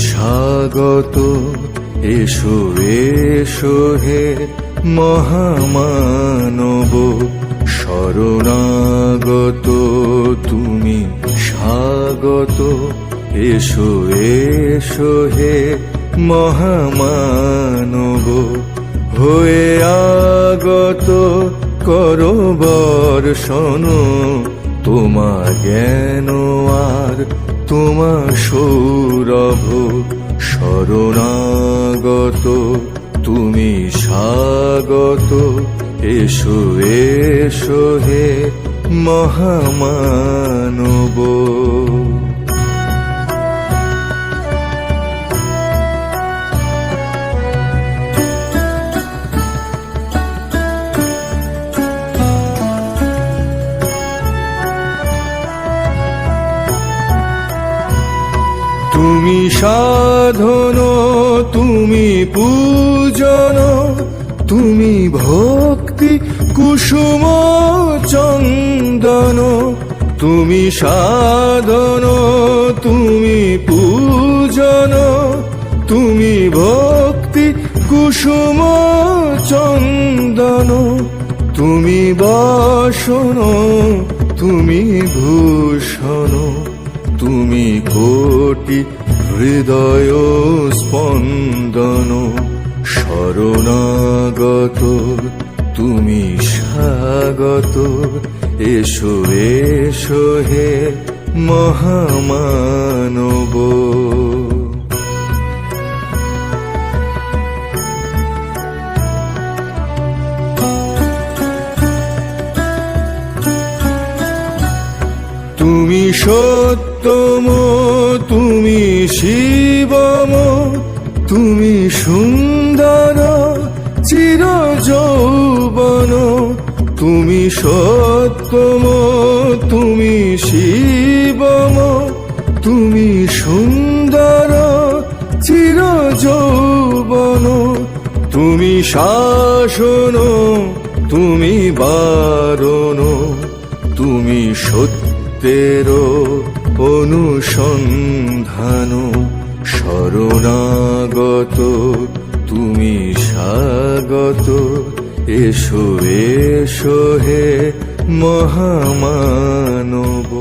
স্বাগত, এসো এসো হে মহামানব শরণাগত, তুমি স্বাগত, এসো এসো হে মহামানব হয়ে আগত করো বর্ষণ তোমার জ্ঞান আর তোমার সৌরভ শরণাগত, তুমি স্বাগত, এসো এসো হে মহামানব। তুমি সাধন, তুমি পূজন, তুমি ভক্তি কুসুম চন্দন, তুমি সাধন, তুমি পূজন, তুমি ভক্তি কুসুম চন্দন, তুমি বাসন, তুমি ভূষণ, তুমি কোটি হৃদয় স্পন্দন শরণাগত, তুমি স্বাগত, এসো এসো হে মহামানব। তুমি সত্যম, তুমি শিবম, তুমি সুন্দর চির যৌবন, তুমি সত্যম, তুমি শিবম, তুমি সুন্দর চির যৌবন, তুমি শাসন, তুমি বারণ, তুমি সত্যের অনুসন্ধান শরণাগত, তুমি স্বাগত, এসো এসো হে মহামানব।